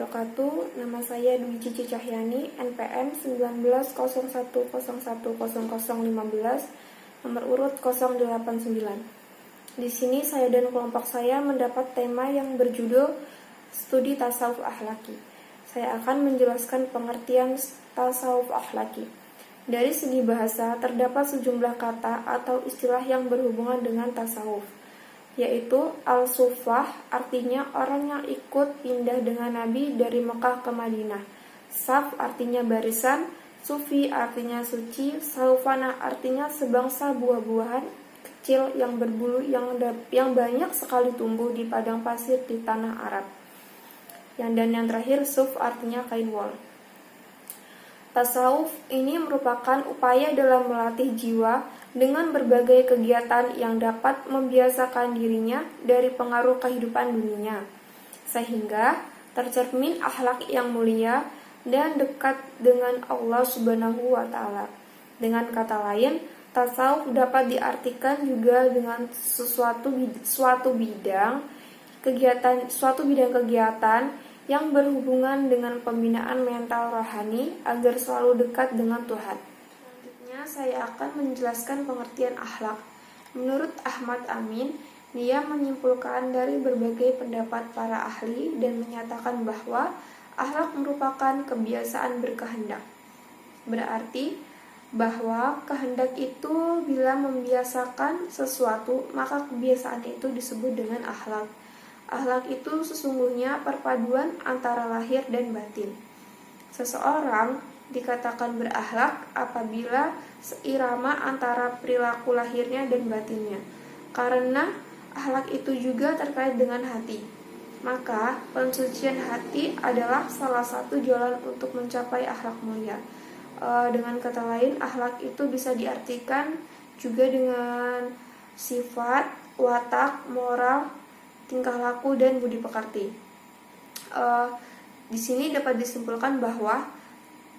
wabarakatuh. Nama saya Dwi Cici Cahyani, NPM 1901010015, nomor urut 089. Di sini saya dan kelompok saya mendapat tema yang berjudul Studi Tasawuf Akhlaki. Saya akan menjelaskan pengertian tasawuf akhlaki. Dari segi bahasa, terdapat sejumlah kata atau istilah yang berhubungan dengan tasawuf, yaitu al-sufah, artinya orang yang ikut pindah dengan Nabi dari Mekah ke Madinah. Saf artinya barisan, sufi artinya suci, saufana artinya sebangsa buah-buahan kecil yang berbulu yang banyak sekali tumbuh di padang pasir di tanah Arab. Dan yang terakhir, suf artinya kain wol. Tasawuf ini merupakan upaya dalam melatih jiwa dengan berbagai kegiatan yang dapat membiasakan dirinya dari pengaruh kehidupan dunia, sehingga tercermin akhlak yang mulia dan dekat dengan Allah Subhanahu wa Ta'ala. Dengan kata lain, tasawuf dapat diartikan juga dengan suatu bidang kegiatan yang berhubungan dengan pembinaan mental rohani agar selalu dekat dengan Tuhan. Selanjutnya saya akan menjelaskan pengertian akhlak. Menurut Ahmad Amin, dia menyimpulkan dari berbagai pendapat para ahli dan menyatakan bahwa akhlak merupakan kebiasaan berkehendak. Berarti bahwa kehendak itu bila membiasakan sesuatu, maka kebiasaan itu disebut dengan akhlak. Akhlak itu sesungguhnya perpaduan antara lahir dan batin. Seseorang dikatakan berakhlak apabila seirama antara perilaku lahirnya dan batinnya, karena akhlak itu juga terkait dengan hati. Maka pensucian hati adalah salah satu jalan untuk mencapai akhlak mulia. Dengan kata lain, akhlak itu bisa diartikan juga dengan sifat, watak, moral, tingkah laku, dan budi pekerti. Di sini dapat disimpulkan bahwa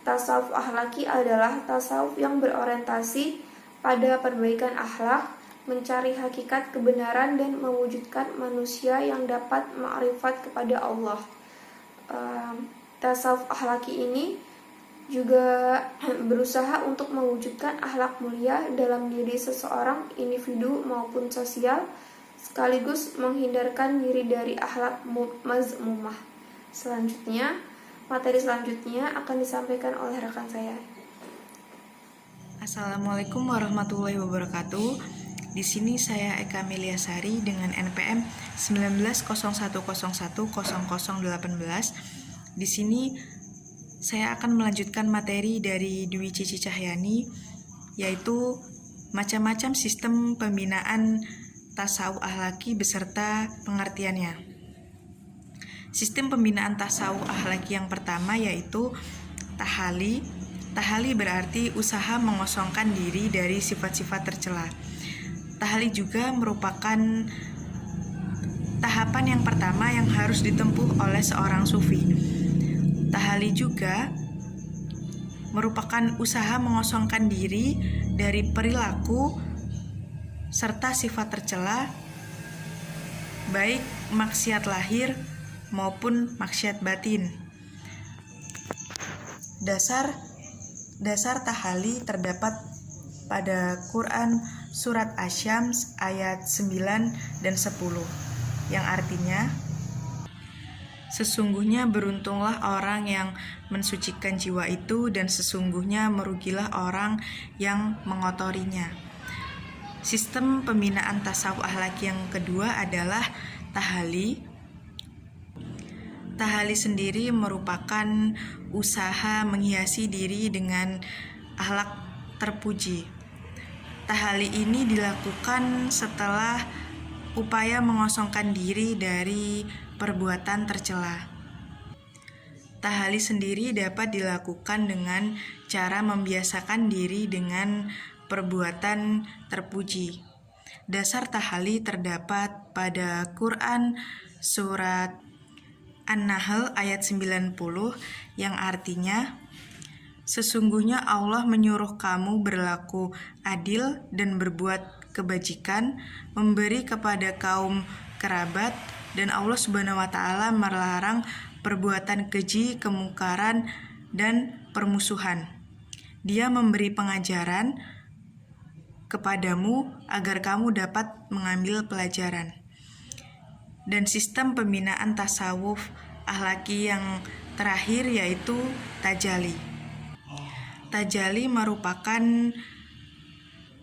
tasawuf akhlaki adalah tasawuf yang berorientasi pada perbaikan akhlak, mencari hakikat kebenaran, dan mewujudkan manusia yang dapat ma'rifat kepada Allah. Tasawuf akhlaki ini juga berusaha untuk mewujudkan akhlak mulia dalam diri seseorang, individu maupun sosial, sekaligus menghindarkan diri dari akhlak mazmumah. Materi selanjutnya akan disampaikan oleh rekan saya. Assalamualaikum warahmatullahi wabarakatuh. Di sini saya Eka Miliasari dengan NPM 1901010018. Di sini saya akan melanjutkan materi dari Dwi Cici Cahyani, yaitu macam-macam sistem pembinaan tasawuf akhlaki beserta pengertiannya. Sistem pembinaan tasawuf akhlaki yang pertama yaitu tahali. Tahali berarti usaha mengosongkan diri dari sifat-sifat tercela. Tahali juga merupakan tahapan yang pertama yang harus ditempuh oleh seorang sufi. Tahali juga merupakan usaha mengosongkan diri dari perilaku serta sifat tercela, baik maksiat lahir maupun maksiat batin. Dasar tahali terdapat pada Quran surat Asy-Syams ayat 9 dan 10, yang artinya, sesungguhnya beruntunglah orang yang mensucikan jiwa itu, dan sesungguhnya merugilah orang yang mengotorinya. Sistem pembinaan tasawuf akhlaki yang kedua adalah tahali. Tahali sendiri merupakan usaha menghiasi diri dengan akhlak terpuji. Tahali ini dilakukan setelah upaya mengosongkan diri dari perbuatan tercela. Tahali sendiri dapat dilakukan dengan cara membiasakan diri dengan perbuatan terpuji. Dasar tahali terdapat pada Quran surat An-Nahl ayat 90, yang artinya, sesungguhnya Allah menyuruh kamu berlaku adil dan berbuat kebajikan, memberi kepada kaum kerabat, dan Allah Subhanahu wa Ta'ala melarang perbuatan keji, kemungkaran, dan permusuhan. Dia memberi pengajaran kepadamu agar kamu dapat mengambil pelajaran. Dan sistem pembinaan tasawuf akhlaki yang terakhir yaitu tajalli. Tajalli merupakan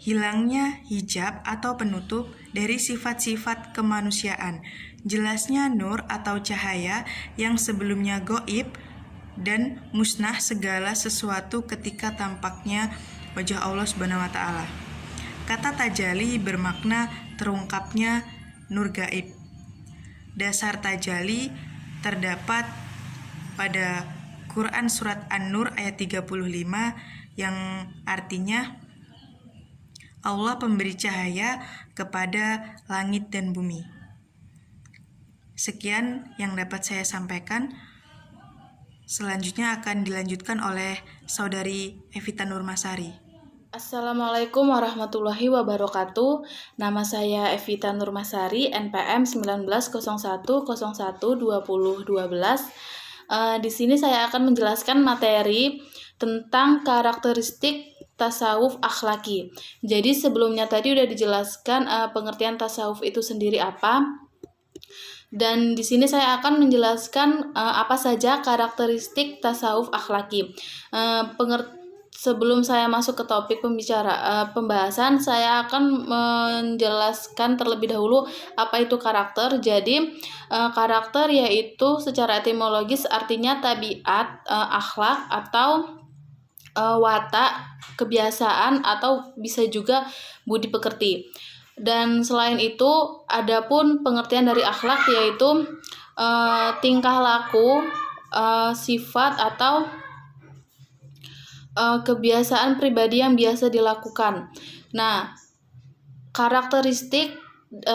hilangnya hijab atau penutup dari sifat-sifat kemanusiaan. Jelasnya nur atau cahaya yang sebelumnya gaib dan musnah segala sesuatu ketika tampaknya wajah Allah Subhanahu wa taala. Kata tajalli bermakna terungkapnya nur gaib. Dasar tajalli terdapat pada Quran surat An-Nur ayat 35 yang artinya Allah pemberi cahaya kepada langit dan bumi. Sekian yang dapat saya sampaikan. Selanjutnya akan dilanjutkan oleh Saudari Evita Nurmasari. Assalamualaikum warahmatullahi wabarakatuh. Nama saya Evita Nurmasari, NPM 1901012012. Di sini saya akan menjelaskan materi tentang karakteristik tasawuf akhlaki. Jadi sebelumnya tadi udah dijelaskan pengertian tasawuf itu sendiri apa. Dan di sini saya akan menjelaskan apa saja karakteristik tasawuf akhlaki. Sebelum saya masuk ke topik pembahasan, saya akan menjelaskan terlebih dahulu apa itu karakter. Jadi, karakter yaitu secara etimologis artinya tabiat, akhlak atau watak, kebiasaan atau bisa juga budi pekerti. Dan selain itu, adapun pengertian dari akhlak yaitu tingkah laku, sifat atau kebiasaan pribadi yang biasa dilakukan. Nah, karakteristik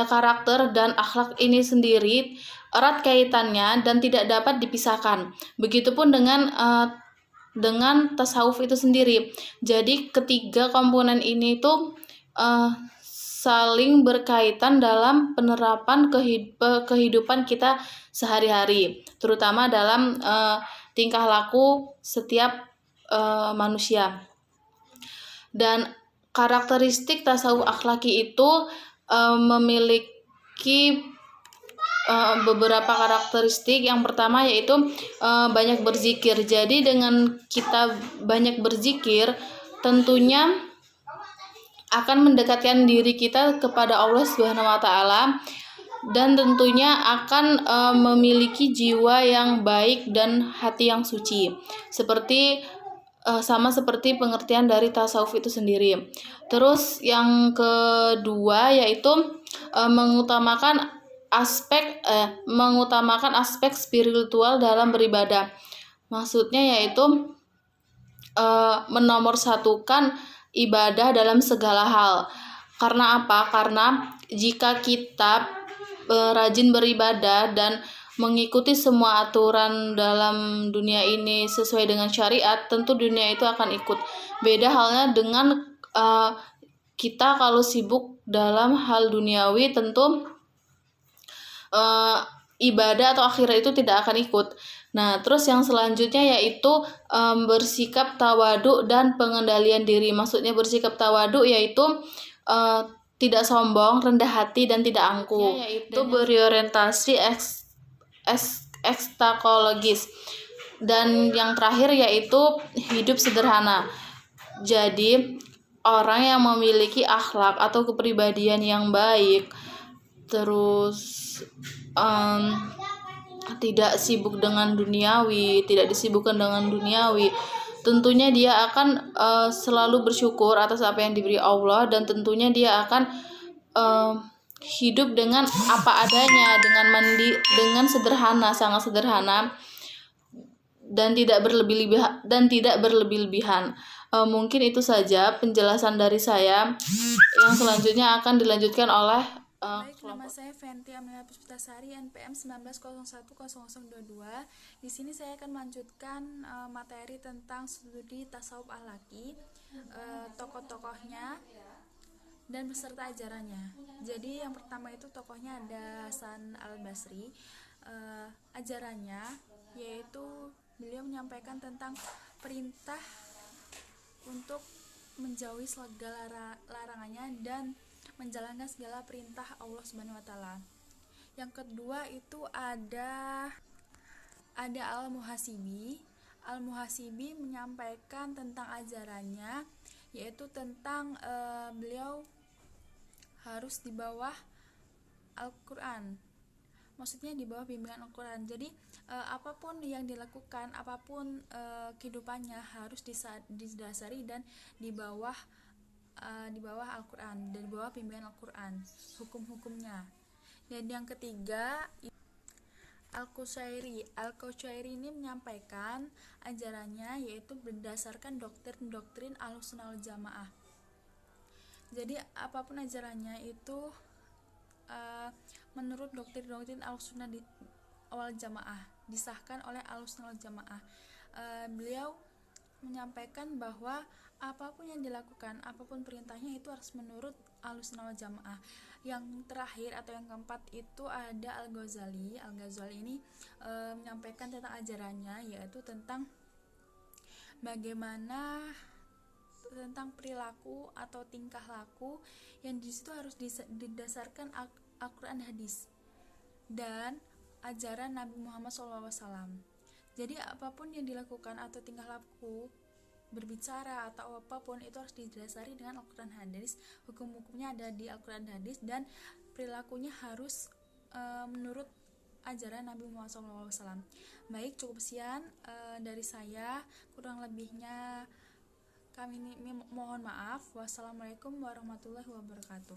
karakter dan akhlak ini sendiri erat kaitannya dan tidak dapat dipisahkan. Begitupun dengan tasawuf itu sendiri. Jadi ketiga komponen ini tuh saling berkaitan dalam penerapan kehidupan kita sehari-hari, terutama dalam tingkah laku setiap manusia. Dan karakteristik tasawuf akhlaki itu memiliki beberapa karakteristik. Yang pertama yaitu banyak berzikir. Jadi dengan kita banyak berzikir, tentunya akan mendekatkan diri kita kepada Allah Subhanahu wa taala, dan tentunya akan memiliki jiwa yang baik dan hati yang suci. Sama seperti pengertian dari tasawuf itu sendiri. Terus yang kedua yaitu mengutamakan aspek spiritual dalam beribadah. Maksudnya yaitu menomorsatukan ibadah dalam segala hal. Karena apa? Karena jika kita rajin beribadah dan mengikuti semua aturan dalam dunia ini sesuai dengan syariat, tentu dunia itu akan ikut. Beda halnya dengan kita kalau sibuk dalam hal duniawi, tentu ibadah atau akhirat itu tidak akan ikut. Nah, terus yang selanjutnya yaitu bersikap tawaduk dan pengendalian diri. Maksudnya bersikap tawaduk yaitu tidak sombong, rendah hati, dan tidak angkuh. Yaitu berorientasi ekstakologis. Dan yang terakhir yaitu hidup sederhana. Jadi orang yang memiliki akhlak atau kepribadian yang baik, terus tidak sibuk dengan duniawi, tidak disibukkan dengan duniawi, tentunya dia akan selalu bersyukur atas apa yang diberi Allah, dan tentunya dia akan hidup dengan apa adanya, dengan sederhana, sangat sederhana, dan tidak berlebih-lebihan. Mungkin itu saja penjelasan dari saya. Yang selanjutnya akan dilanjutkan oleh Baik, nama saya Fenty Amelia Puspitasari, NPM 19010022. Di sini saya akan melanjutkan materi tentang studi tasawuf akhlaki, tokoh-tokohnya dan beserta ajarannya. Jadi yang pertama itu tokohnya ada Hasan Al-Basri. Ajarannya menyampaikan tentang perintah untuk menjauhi segala larangannya dan menjalankan segala perintah Allah Subhanahu wa taala. Yang kedua itu ada Al-Muhasibi. Al-Muhasibi menyampaikan tentang ajarannya, yaitu tentang beliau harus di bawah Al-Quran, maksudnya di bawah bimbingan Al-Quran. Jadi apapun yang dilakukan, apapun kehidupannya harus didasari dan di bawah Al-Quran, dan di bawah bimbingan Al-Quran, hukum-hukumnya. Dan yang ketiga, Al-Qushairi ini menyampaikan ajarannya yaitu berdasarkan doktrin Ahlussunnah wal Jamaah. Jadi apapun ajarannya itu menurut doktrin Ahlussunnah wal Jamaah, disahkan oleh Ahlussunnah wal Jamaah. Beliau menyampaikan bahwa apapun yang dilakukan, apapun perintahnya itu harus menurut Ahlussunnah wal Jamaah. Yang terakhir atau yang keempat itu ada Al-Ghazali. Al-Ghazali ini menyampaikan tentang ajarannya, yaitu tentang bagaimana tentang perilaku atau tingkah laku yang di situ harus didasarkan Al-Quran hadis dan ajaran Nabi Muhammad SAW. Jadi apapun yang dilakukan atau tingkah laku, berbicara atau apapun itu harus didasari dengan Al-Quran hadis. Hukum-hukumnya ada di Al-Quran hadis dan perilakunya harus menurut ajaran Nabi Muhammad SAW. Baik, cukup sekian dari saya. Kurang lebihnya kami mohon maaf. Wassalamualaikum warahmatullahi wabarakatuh.